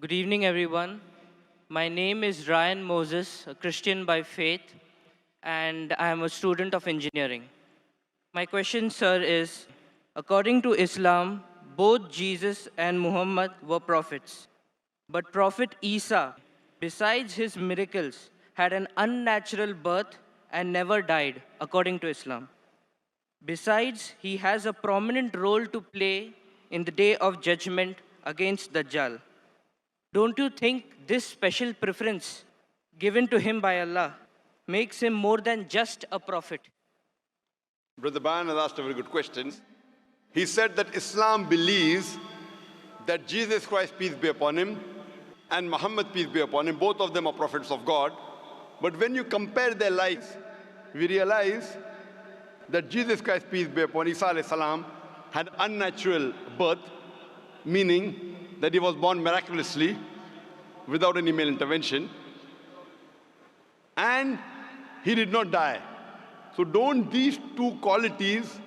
Good evening, everyone. My name is Ryan Moses, a Christian by faith, and I am a student of engineering. My question, sir, is according to Islam, both Jesus and Muhammad were prophets. But Prophet Isa, besides his miracles, had an unnatural birth and never died, according to Islam. Besides, he has a prominent role to play in the day of judgment against Dajjal. Don't you think this special preference given to him by Allah makes him more than just a prophet? Brother Bayan has asked a very good question. He said that Islam believes that Jesus Christ, peace be upon him, and Muhammad, peace be upon him, both of them are prophets of God. But when you compare their lives, we realize that Jesus Christ, peace be upon Isa alayhi salam, had unnatural birth, meaning that he was born miraculously without any male intervention, and he did not die. So don't these two qualities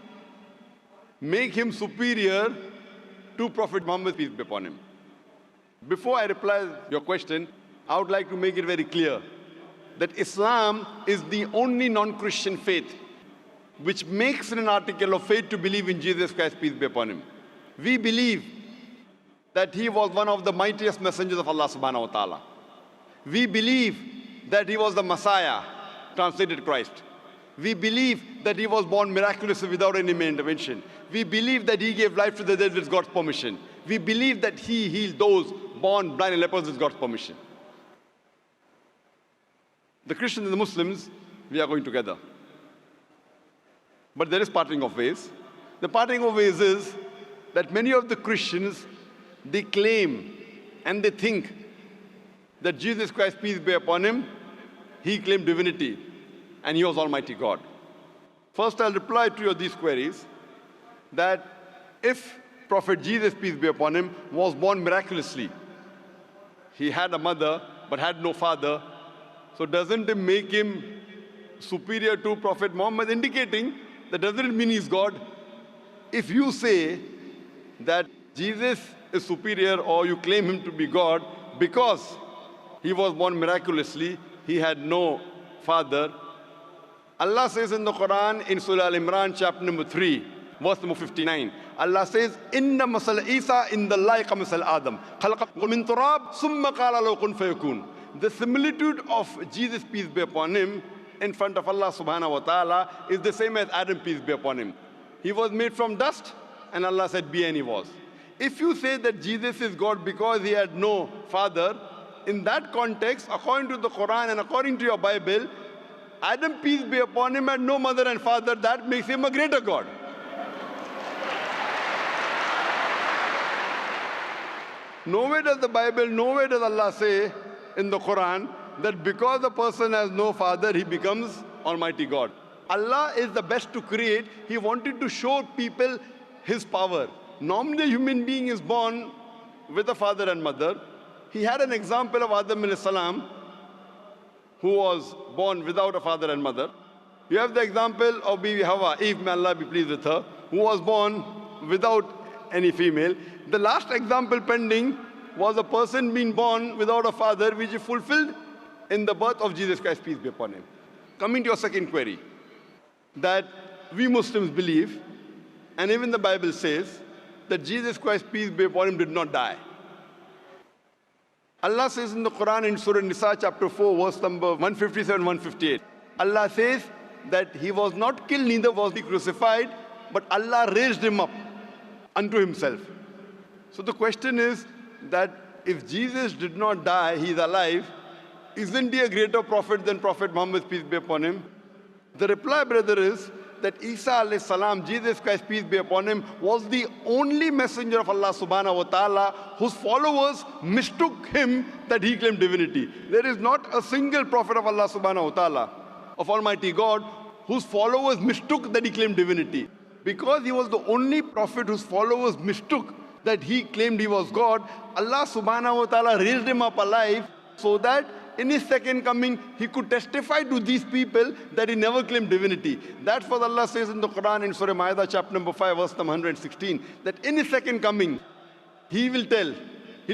make him superior to Prophet Muhammad, peace be upon him? Before I reply your question, I would like to make it very clear that Islam is the only non-Christian faith which makes it an article of faith to believe in Jesus Christ, peace be upon him. We believe that he was one of the mightiest messengers of Allah subhanahu wa ta'ala. We believe that he was the Messiah, translated Christ. We believe that he was born miraculously without any male intervention. We believe that he gave life to the dead with God's permission. We believe that he healed those born blind and lepers with God's permission. The Christians and the Muslims, we are going together. But there is parting of ways. The parting of ways is that many of the Christians, they claim and they think that Jesus Christ, peace be upon him, he claimed divinity and he was Almighty God. First, I'll reply to these queries that if Prophet Jesus, peace be upon him, was born miraculously, he had a mother but had no father, so doesn't it make him superior to Prophet Muhammad, indicating that doesn't it mean he's God? If you say that Jesus is superior or you claim him to be God because he was born miraculously, he had no father. Allah says in the Quran in Surah Al-Imran chapter number 3, verse number 59, Allah says, Inna masal Isa in the like masal Adam. Khalaqahu min turab, summa qala lahu kun fayakun. The similitude of Jesus, peace be upon him, in front of Allah subhanahu wa ta'ala is the same as Adam, peace be upon him. He was made from dust and Allah said, be, and he was. If you say that Jesus is God because he had no father, in that context, according to the Quran and according to your Bible, Adam, peace be upon him, had no mother and father. That makes him a greater God. Nowhere does the Bible, nowhere does Allah say in the Quran that because a person has no father, he becomes Almighty God. Allah is the best to create. He wanted to show people his power. Normally, a human being is born with a father and mother. He had an example of Adam alayhi salam, who was born without a father and mother. You have the example of Bibi Hawa, Eve, may Allah be pleased with her, who was born without any female. The last example pending was a person being born without a father, which is fulfilled in the birth of Jesus Christ, peace be upon him. Coming to your second query, that we Muslims believe, and even the Bible says, that Jesus Christ, peace be upon him, did not die. Allah says in the Quran in Surah Nisa chapter 4, verse number 157, 158, Allah says that he was not killed, neither was he crucified, but Allah raised him up unto himself. So the question is that if Jesus did not die, he is alive, isn't he a greater prophet than Prophet Muhammad, peace be upon him? The reply, brother, is that Isa alayhi salam, Jesus Christ, peace be upon him, was the only messenger of Allah subhanahu wa ta'ala whose followers mistook him that he claimed divinity. There is not a single prophet of Allah subhanahu wa ta'ala, of Almighty God, whose followers mistook that he claimed divinity. Because he was the only prophet whose followers mistook that he claimed he was God, Allah subhanahu wa ta'ala raised him up alive so that in his second coming, he could testify to these people that he never claimed divinity. That's what Allah says in the Quran in Surah Ma'idah chapter number 5, verse number 116, that in his second coming, he will tell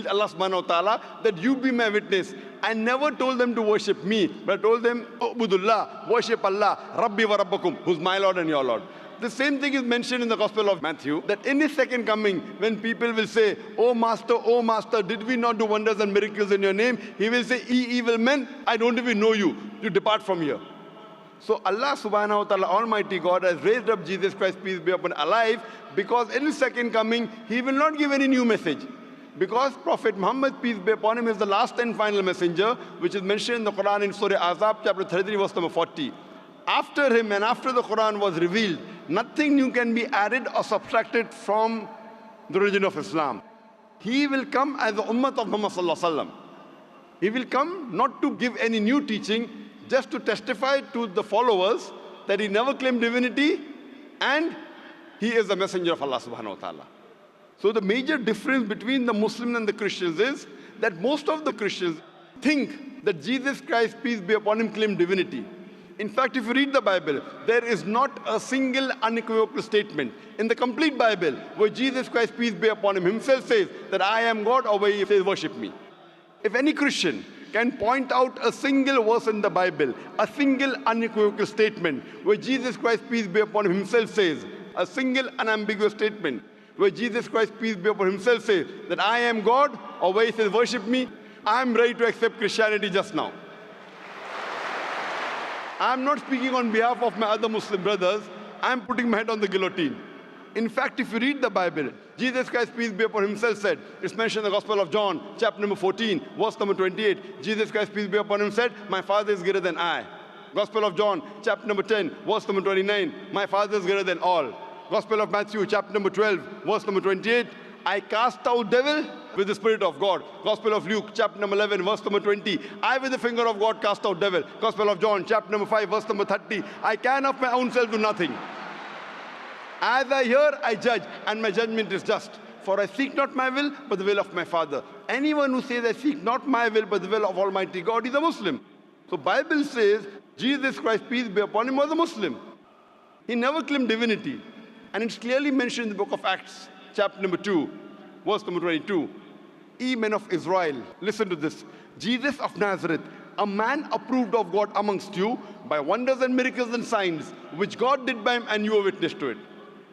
Allah subhanahu wa ta'ala, that you be my witness. I never told them to worship me, but I told them, Ubudullah, worship Allah, Rabbi wa Rabbakum, who's my Lord and your Lord. The same thing is mentioned in the Gospel of Matthew, that in his second coming, when people will say, oh Master, did we not do wonders and miracles in your name? He will say, ye evil men, I don't even know you. You depart from here. So Allah subhanahu wa ta'ala, Almighty God, has raised up Jesus Christ, peace be upon him, alive, because in his second coming, he will not give any new message. Because Prophet Muhammad, peace be upon him, is the last and final messenger, which is mentioned in the Quran in Surah Azab, chapter 33, verse number 40. After him and after the Quran was revealed, nothing new can be added or subtracted from the religion of Islam. He will come as the ummah of Muhammad sallallahu alaihi wasallam. He will come not to give any new teaching, just to testify to the followers that he never claimed divinity and he is the messenger of Allah subhanahu wa ta'ala. So the major difference between the Muslims and the Christians is that most of the Christians think that Jesus Christ, peace be upon him, claimed divinity. In fact, if you read the Bible, there is not a single unequivocal statement in the complete Bible where Jesus Christ, peace be upon him, himself says that I am God, or where he says worship me. If any Christian can point out a single verse in the Bible, a single unequivocal statement where Jesus Christ, peace be upon him, himself says, a single unambiguous statement where Jesus Christ, peace be upon him, himself says that I am God, or where he says worship me, I am ready to accept Christianity just now. I am not speaking on behalf of my other Muslim brothers. I am putting my head on the guillotine. In fact, if you read the Bible, Jesus Christ, peace be upon him, himself said, it's mentioned in the Gospel of John, chapter number 14, verse number 28. Jesus Christ, peace be upon him, said, my Father is greater than I. Gospel of John, chapter number 10, verse number 29, my Father is greater than all. Gospel of Matthew, chapter number 12, verse number 28, I cast out devil with the Spirit of God. Gospel of Luke, chapter number 11, verse number 20, I with the finger of God cast out devil. Gospel of John, chapter number 5, verse number 30, I can of my own self do nothing. As I hear, I judge, and my judgment is just. For I seek not my will, but the will of my Father. Anyone who says, I seek not my will, but the will of Almighty God, is a Muslim. So Bible says, Jesus Christ, peace be upon him, was a Muslim. He never claimed divinity. And it's clearly mentioned in the book of Acts, chapter number 2, verse number 22. Ye men of Israel, listen to this. Jesus of Nazareth, a man approved of God amongst you by wonders and miracles and signs, which God did by him, and you are witness to it.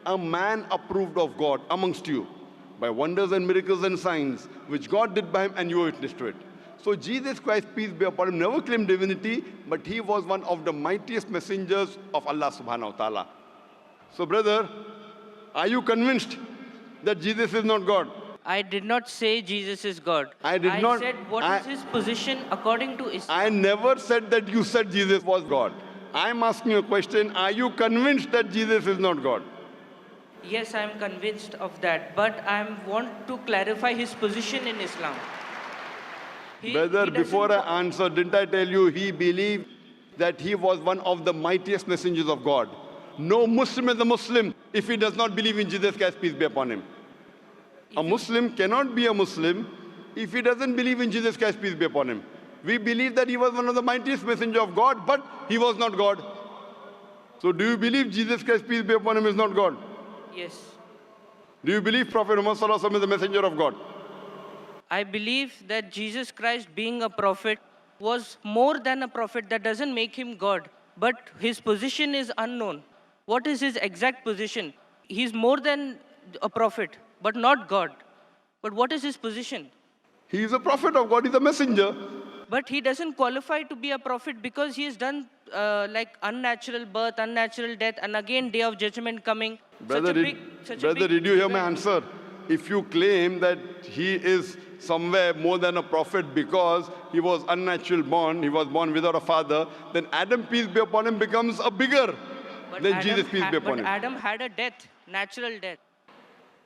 A man approved of God amongst you by wonders and miracles and signs, which God did by him, and you are witness to it. So Jesus Christ, peace be upon him, never claimed divinity, but he was one of the mightiest messengers of Allah subhanahu wa ta'ala. So brother, are you convinced that Jesus is not God? I did not say Jesus is God. I said what is his position according to Islam. I never said that you said Jesus was God. I'm asking you a question. Are you convinced that Jesus is not God? Yes, I am convinced of that, but I want to clarify his position in Islam. Brother, before I answer, didn't I tell you he believed that he was one of the mightiest messengers of God? No Muslim is a Muslim if he does not believe in Jesus Christ, peace be upon him. A Muslim cannot be a Muslim if he doesn't believe in Jesus Christ, peace be upon him. We believe that he was one of the mightiest messengers of God, but he was not God. So do you believe Jesus Christ, peace be upon him, is not God? Yes. Do you believe Prophet Muhammad sallallahu alaihi wasallam is the messenger of God? I believe that Jesus Christ, being a prophet, was more than a prophet. That doesn't make him God, but his position is unknown. What is his exact position? He's more than a prophet, but not God. But what is his position? He is a prophet of God, he's a messenger. But he doesn't qualify to be a prophet because he has done like unnatural birth, unnatural death, and again day of judgment coming. Brother, did you hear my answer? If you claim that he is somewhere more than a prophet because he was unnatural born, he was born without a father, then Adam, peace be upon him, becomes a bigger than Jesus, peace be upon him. But Adam had a death, natural death.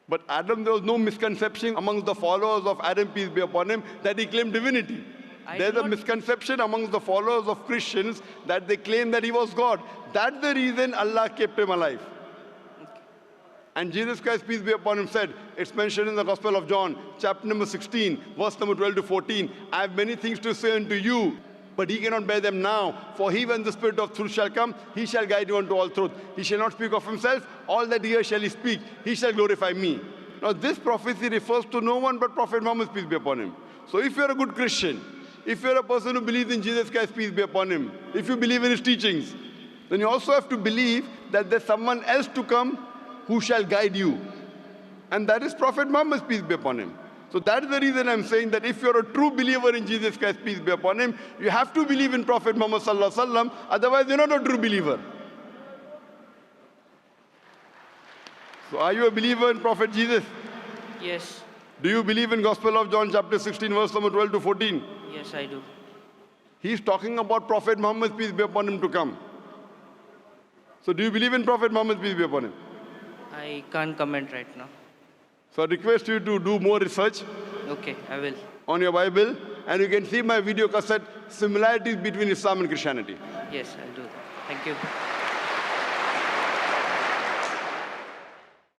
But Adam, there was no misconception amongst the followers of Adam, peace be upon him, that he claimed divinity. There's a misconception amongst the followers of Christians that they claim that he was God. That's the reason Allah kept him alive. And Jesus Christ, peace be upon him, said, it's mentioned in the Gospel of John, chapter number 16, verse number 12 to 14, I have many things to say unto you, but he cannot bear them now. For he, when the Spirit of truth shall come, he shall guide you unto all truth. He shall not speak of himself. All that he hears shall he speak. He shall glorify me. Now this prophecy refers to no one but Prophet Muhammad, peace be upon him. So if you're a good Christian, if you're a person who believes in Jesus Christ, peace be upon him, if you believe in his teachings, then you also have to believe that there's someone else to come who shall guide you. And that is Prophet Muhammad, peace be upon him. So that is the reason I'm saying that if you're a true believer in Jesus Christ, peace be upon him, you have to believe in Prophet Muhammad sallallahu alaihi wasallam, otherwise you're not a true believer. So are you a believer in Prophet Jesus? Yes. Do you believe in Gospel of John chapter 16 verse number 12 to 14? Yes, I do. He's talking about Prophet Muhammad, peace be upon him, to come. So do you believe in Prophet Muhammad, peace be upon him? I can't comment right now. So I request you to do more research Okay, I will. on your Bible, and you can see my video cassette, similarities between Islam and Christianity. Yes, I'll do that. Thank you.